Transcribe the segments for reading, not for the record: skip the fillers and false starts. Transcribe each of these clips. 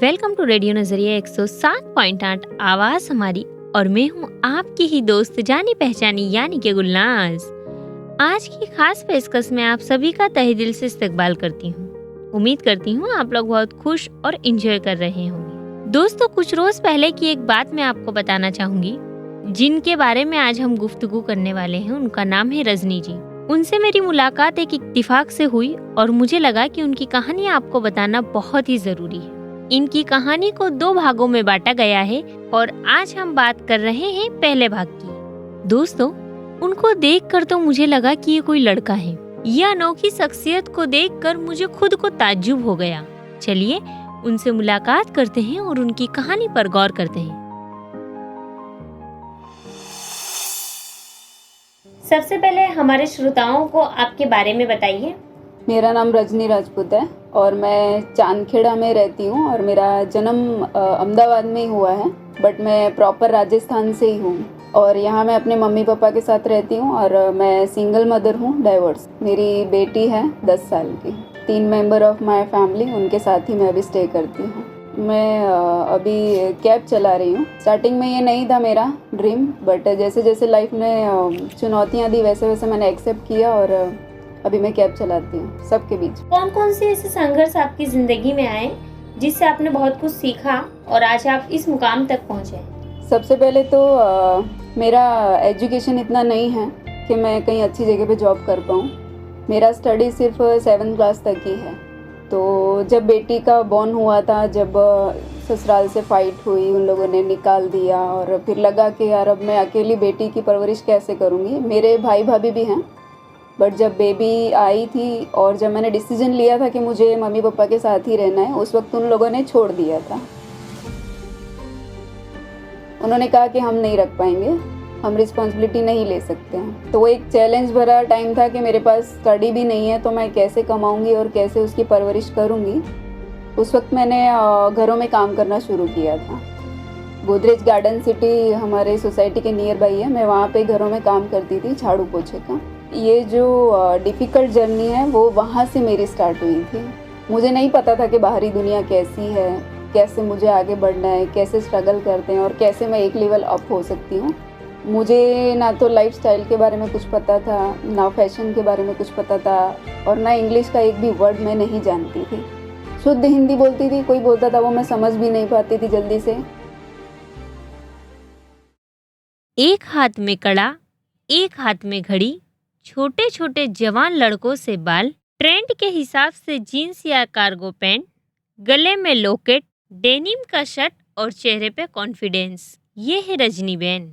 Welcome to radio नजरिया 107.8 आवाज हमारी। और मैं हूँ आपकी ही दोस्त जानी पहचानी यानी कि गुलनाज। आज की खास पेशकश में आप सभी का तहे दिल से इस्तकबाल करती हूँ। उम्मीद करती हूँ आप लोग बहुत खुश और एंजॉय कर रहे होंगे। दोस्तों, कुछ रोज पहले की एक बात मैं आपको बताना चाहूंगी। जिनके बारे में आज हम गुफ्तगू करने वाले हैं उनका नाम है रजनी जी। उनसे मेरी मुलाकात एक इत्तिफाक से हुई और मुझे लगा कि उनकी कहानी आपको बताना बहुत ही जरूरी है। इनकी कहानी को 2 भागों में बांटा गया है और आज हम बात कर रहे हैं पहले भाग की। दोस्तों, उनको देखकर तो मुझे लगा कि ये कोई लड़का है। यह अनोखी शख्सियत को देखकर मुझे खुद को ताज्जुब हो गया। चलिए उनसे मुलाकात करते हैं और उनकी कहानी पर गौर करते हैं। सबसे पहले हमारे श्रोताओं को आपके बारे में बताइए। मेरा नाम रजनी राजपूत है और मैं चांदखेड़ा में रहती हूँ और मेरा जन्म अहमदाबाद में ही हुआ है, बट मैं प्रॉपर राजस्थान से ही हूँ और यहाँ मैं अपने मम्मी पापा के साथ रहती हूँ और मैं सिंगल मदर हूँ, डाइवोर्स। मेरी बेटी है 10 साल की। 3 मेंबर ऑफ माय फैमिली, उनके साथ ही मैं अभी स्टे करती हूँ। मैं अभी कैब चला रही हूँ। स्टार्टिंग में ये नहीं था मेरा ड्रीम, बट जैसे जैसे लाइफ ने चुनौतियाँ दी वैसे वैसे मैंने एक्सेप्ट किया और अभी मैं कैब चलाती हूँ सबके बीच। कौन कौन से ऐसे संघर्ष आपकी जिंदगी में आए जिससे आपने बहुत कुछ सीखा और आज आप इस मुकाम तक पहुँचे? सबसे पहले तो मेरा एजुकेशन इतना नहीं है कि मैं कहीं अच्छी जगह पे जॉब कर पाऊँ। मेरा स्टडी सिर्फ 7th क्लास तक ही है। तो जब बेटी का बॉर्न हुआ था, जब ससुराल से फाइट हुई, उन लोगों ने निकाल दिया और फिर लगा कि यार अब मैं अकेली बेटी की परवरिश कैसे करूँगी। मेरे भाई भाभी भी हैं, बट जब बेबी आई थी और जब मैंने डिसीजन लिया था कि मुझे मम्मी पापा के साथ ही रहना है, उस वक्त उन लोगों ने छोड़ दिया था। उन्होंने कहा कि हम नहीं रख पाएंगे, हम रिस्पॉन्सिबिलिटी नहीं ले सकते हैं। तो वो एक चैलेंज भरा टाइम था कि मेरे पास स्टडी भी नहीं है तो मैं कैसे कमाऊंगी और कैसे उसकी परवरिश करूंगी। उस वक्त मैंने घरों में काम करना शुरू किया था। गोदरेज गार्डन सिटी हमारे सोसाइटी के नियर बाई है, मैं वहाँ पे घरों में काम करती थी, झाड़ू पोछे का। ये जो डिफ़िकल्ट जर्नी है वो वहाँ से मेरी स्टार्ट हुई थी। मुझे नहीं पता था कि बाहरी दुनिया कैसी है, कैसे मुझे आगे बढ़ना है, कैसे स्ट्रगल करते हैं और कैसे मैं एक लेवल अप हो सकती हूँ। मुझे ना तो लाइफस्टाइल के बारे में कुछ पता था, ना फैशन के बारे में कुछ पता था और ना इंग्लिश का एक भी वर्ड मैं नहीं जानती थी। शुद्ध हिंदी बोलती थी, कोई बोलता था वो मैं समझ भी नहीं पाती थी जल्दी से। एक हाथ में कड़ा, एक हाथ में घड़ी, छोटे छोटे जवान लड़कों से बाल, ट्रेंड के हिसाब से जीन्स या कार्गो पैंट, गले में लॉकेट, डेनिम का शर्ट और चेहरे पे कॉन्फिडेंस। ये है रजनी बेन।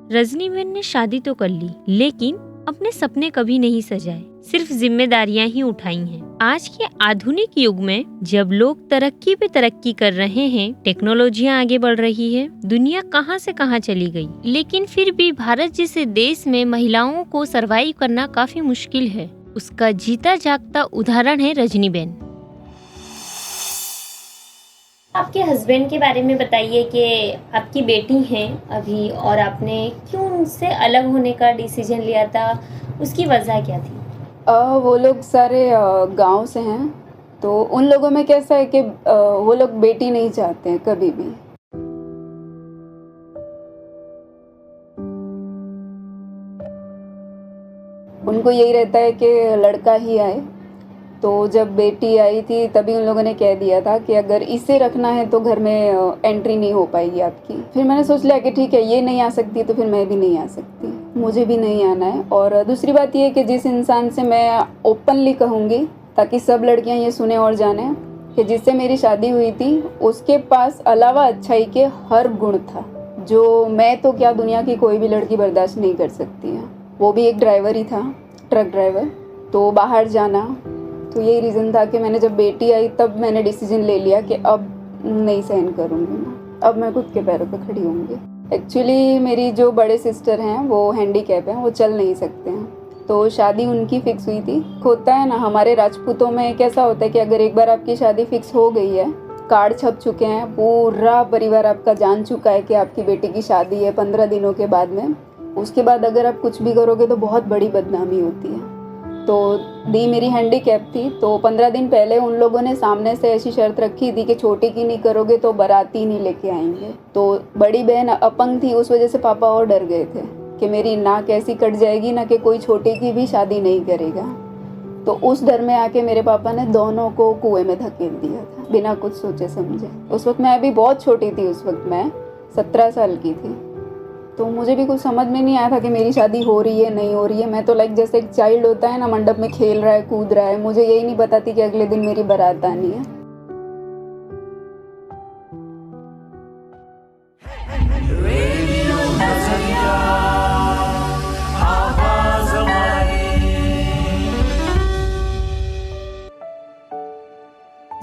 रजनी बेन ने शादी तो कर ली लेकिन अपने सपने कभी नहीं सजाए, सिर्फ जिम्मेदारियां ही उठाई हैं। आज के आधुनिक युग में जब लोग तरक्की पे तरक्की कर रहे हैं, टेक्नोलॉजियां आगे बढ़ रही है, दुनिया कहां से कहां चली गई, लेकिन फिर भी भारत जैसे देश में महिलाओं को सरवाइव करना काफी मुश्किल है। उसका जीता जागता उदाहरण है रजनी बेन। आपके हस्बैंड के बारे में बताइए कि आपकी बेटी हैं अभी और आपने क्यों उनसे अलग होने का डिसीजन लिया था, उसकी वजह क्या थी? वो लोग सारे गांव से हैं, तो उन लोगों में कैसा है कि वो लोग बेटी नहीं चाहते हैं कभी भी। उनको यही रहता है कि लड़का ही आए। तो जब बेटी आई थी तभी उन लोगों ने कह दिया था कि अगर इसे रखना है तो घर में एंट्री नहीं हो पाएगी आपकी। फिर मैंने सोच लिया कि ठीक है, ये नहीं आ सकती तो फिर मैं भी नहीं आ सकती, मुझे भी नहीं आना है। और दूसरी बात ये कि जिस इंसान से मैं ओपनली कहूँगी ताकि सब लड़कियाँ ये सुने और जाने कि जिससे मेरी शादी हुई थी उसके पास अलावा अच्छाई के हर गुण था जो मैं तो क्या दुनिया की कोई भी लड़की बर्दाश्त नहीं कर सकती है। वो भी एक ड्राइवर ही था, ट्रक ड्राइवर। तो बाहर जाना, तो यही रीज़न था कि मैंने जब बेटी आई तब मैंने डिसीजन ले लिया कि अब नहीं सहन करूँगी मैं, अब मैं खुद के पैरों पर खड़ी होंगी। एक्चुअली मेरी जो बड़े सिस्टर हैं वो हैंडीकैप हैं, वो चल नहीं सकते हैं, तो शादी उनकी फ़िक्स हुई थी। होता है ना हमारे राजपूतों में कैसा होता है कि अगर एक बार आपकी शादी फ़िक्स हो गई है, कार्ड छप चुके हैं, पूरा परिवार आपका जान चुका है कि आपकी बेटी की शादी है 15 दिनों के बाद में, उसके बाद अगर आप कुछ भी करोगे तो बहुत बड़ी बदनामी होती है। तो दी मेरी हैंडीकैप थी, तो 15 दिन पहले उन लोगों ने सामने से ऐसी शर्त रखी थी कि छोटी की नहीं करोगे तो बाराती नहीं लेके आएंगे। तो बड़ी बहन अपंग थी, उस वजह से पापा और डर गए थे कि मेरी नाक ऐसी कट जाएगी ना कि कोई छोटी की भी शादी नहीं करेगा। तो उस डर में आके मेरे पापा ने दोनों को कुएं में धकेल दिया था बिना कुछ सोचे समझे। उस वक्त मैं अभी बहुत छोटी थी, उस वक्त मैं 17 साल की थी। तो मुझे भी कुछ समझ में नहीं आया था कि मेरी शादी हो रही है नहीं हो रही है। मैं तो लाइक जैसे एक चाइल्ड होता है ना, मंडप में खेल रहा है कूद रहा है, मुझे यही नहीं पता थी कि अगले दिन मेरी बारात आनी है।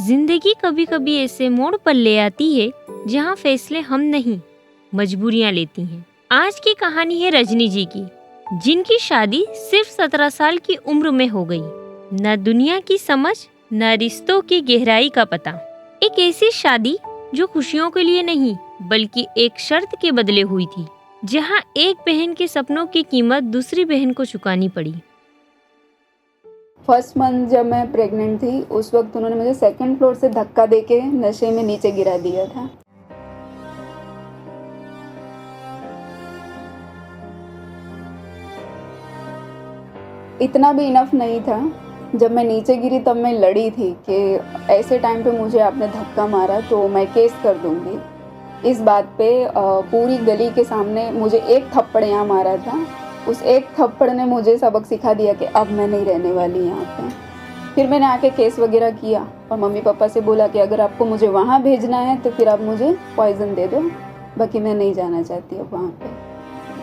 जिंदगी कभी कभी ऐसे मोड़ पर ले आती है जहाँ फैसले हम नहीं, मजबूरियाँ लेती हैं। आज की कहानी है रजनी जी की, जिनकी शादी सिर्फ 17 साल की उम्र में हो गई। न दुनिया की समझ, न रिश्तों की गहराई का पता। एक ऐसी शादी जो खुशियों के लिए नहीं बल्कि एक शर्त के बदले हुई थी, जहाँ एक बहन के सपनों की कीमत दूसरी बहन को चुकानी पड़ी। फर्स्ट मंथ जब मैं प्रेग्नेंट थी, उस वक्त उन्होंने मुझे सेकंड फ्लोर से धक्का देके नशे में नीचे गिरा दिया था। इतना भी इनफ नहीं था। जब मैं नीचे गिरी तब मैं लड़ी थी कि ऐसे टाइम पे मुझे आपने धक्का मारा तो मैं केस कर दूंगी। इस बात पे पूरी गली के सामने मुझे एक थप्पड़ यहाँ मारा था। उस एक थप्पड़ ने मुझे सबक सिखा दिया कि अब मैं नहीं रहने वाली यहाँ पे। फिर मैंने आके केस वगैरह किया और मम्मी पापा से बोला कि अगर आपको मुझे वहाँ भेजना है तो फिर आप मुझे पॉइज़न दे दो, बाकी मैं नहीं जाना चाहती अब वहाँ पे।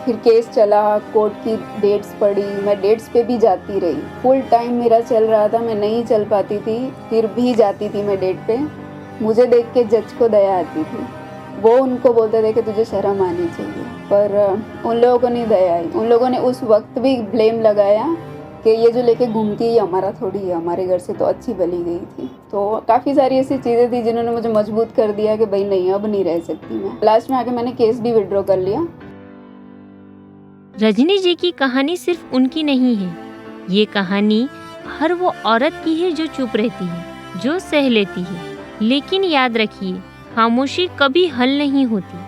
फिर केस चला, कोर्ट की डेट्स पड़ी, मैं डेट्स पे भी जाती रही। फुल टाइम मेरा चल रहा था, मैं नहीं चल पाती थी, फिर भी जाती थी मैं डेट पे। मुझे देख के जज को दया आती थी, वो उनको बोलते थे कि तुझे शर्म आनी चाहिए, पर उन लोगों को नहीं दया आई। उन लोगों ने उस वक्त भी ब्लेम लगाया कि ये जो लेके घूमती है ये हमारा थोड़ी है, हमारे घर से तो अच्छी भली गई थी। तो काफ़ी सारी ऐसी चीज़ें थी जिन्होंने मुझे मजबूत कर दिया कि भाई नहीं अब नहीं रह सकती मैं। लास्ट में आके मैंने केस भी विड्रॉ कर लिया। रजनी जी की कहानी सिर्फ उनकी नहीं है, ये कहानी हर वो औरत की है जो चुप रहती है, जो सह लेती है। लेकिन याद रखिए, खामोशी कभी हल नहीं होती।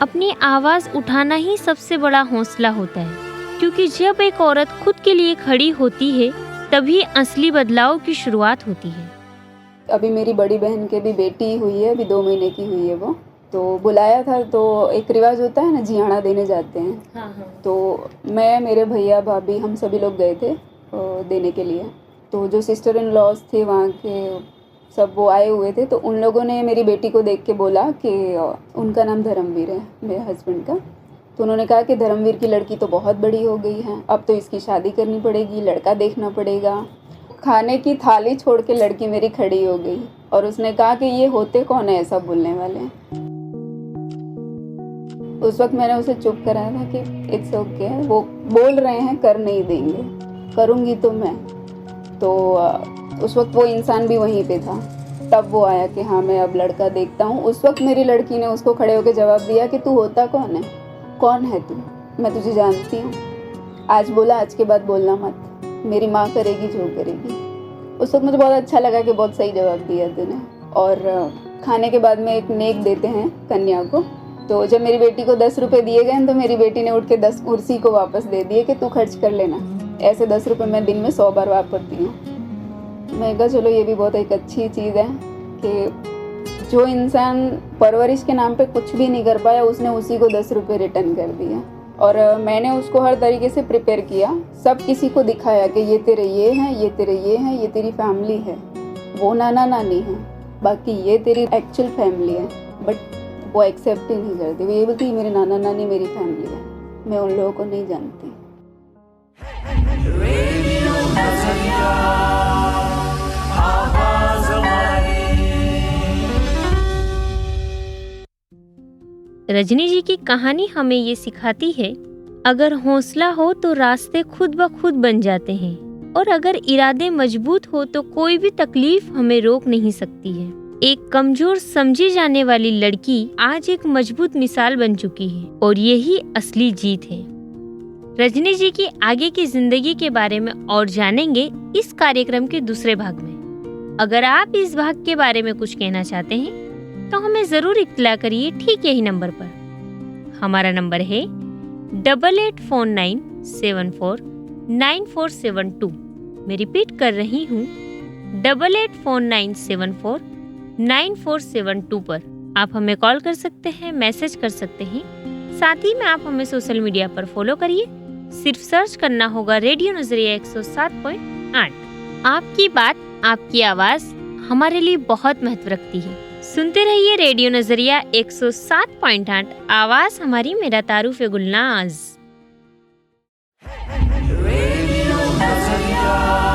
अपनी आवाज़ उठाना ही सबसे बड़ा हौसला होता है, क्योंकि जब एक औरत खुद के लिए खड़ी होती है तभी असली बदलाव की शुरुआत होती है। अभी मेरी बड़ी बहन के भी बेटी हुई है, अभी 2 महीने की हुई है वो। तो बुलाया था, तो एक रिवाज होता है ना, जियाड़ा देने जाते हैं। हाँ। तो मैं, मेरे भैया भाभी, हम सभी लोग गए थे देने के लिए। तो जो सिस्टर इन लॉज थे वहाँ के सब वो आए हुए थे। तो उन लोगों ने मेरी बेटी को देख के बोला कि उनका नाम धर्मवीर है मेरे हस्बैंड का। तो उन्होंने कहा कि धर्मवीर की लड़की तो बहुत बड़ी हो गई है, अब तो इसकी शादी करनी पड़ेगी, लड़का देखना पड़ेगा। खाने की थाली छोड़ के लड़की मेरी खड़ी हो गई और उसने कहा कि ये होते कौन है ऐसा बोलने वाले। उस वक्त मैंने उसे चुप कराया था कि इट्स ओके, वो बोल रहे हैं, कर नहीं देंगे, करूँगी तो मैं। तो उस वक्त वो इंसान भी वहीं पे था। तब वो आया कि हाँ मैं अब लड़का देखता हूँ। उस वक्त मेरी लड़की ने उसको खड़े होकर जवाब दिया कि तू होता कौन है, कौन है तू, मैं तुझे जानती हूँ। आज बोला, आज के बाद बोलना मत, मेरी माँ करेगी जो करेगी। उस वक्त मुझे बहुत अच्छा लगा कि बहुत सही जवाब दिया तूने। और खाने के बाद में एक नेक देते हैं कन्या को। तो जब मेरी बेटी को 10 रुपये दिए गए तो मेरी बेटी ने उठ के 10 उसी को वापस दे दिए कि तू खर्च कर लेना। ऐसे 10 रुपये मैं दिन में 100 बार वापरती हूँ। मैं कहा चलो ये भी बहुत एक अच्छी चीज़ है कि जो इंसान परवरिश के नाम पे कुछ भी नहीं कर पाया, उसने उसी को 10 रुपये रिटर्न कर दिया। और मैंने उसको हर तरीके से प्रिपेयर किया, सब किसी को दिखाया कि ये तेरे ये हैं, ये तेरे ये हैं, ये तेरी फैमिली है, वो नाना नानी है, बाकी ये तेरी एक्चुअल फैमिली है। बट वो एक्सेप्ट ही नहीं करती। वो ये बोलती मेरे नाना नानी मेरी फैमिली है, मैं उन लोगों को नहीं जानती। रजनी जी की कहानी हमें ये सिखाती है, अगर हौसला हो तो रास्ते खुद ब खुद बन जाते हैं, और अगर इरादे मजबूत हो तो कोई भी तकलीफ हमें रोक नहीं सकती है। एक कमजोर समझी जाने वाली लड़की आज एक मजबूत मिसाल बन चुकी है, और यही असली जीत है। रजनी जी की आगे की जिंदगी के बारे में और जानेंगे इस कार्यक्रम के दूसरे भाग में। अगर आप इस भाग के बारे में कुछ कहना चाहते हैं तो हमें जरूर इत्तला करिए ठीक यही नंबर पर। हमारा नंबर है 8849749472। मैं रिपीट कर रही हूँ 8849749472 पर आप हमें कॉल कर सकते हैं, मैसेज कर सकते हैं। साथ ही में आप हमें सोशल मीडिया पर फॉलो करिए। सिर्फ सर्च करना होगा रेडियो नजरिया 107.8। आपकी बात, आपकी आवाज हमारे लिए बहुत महत्व रखती है। सुनते रहिए रेडियो नजरिया 107.8, आवाज हमारी, मेरा तारुफ गुलनाज। रेडियो नजरिया।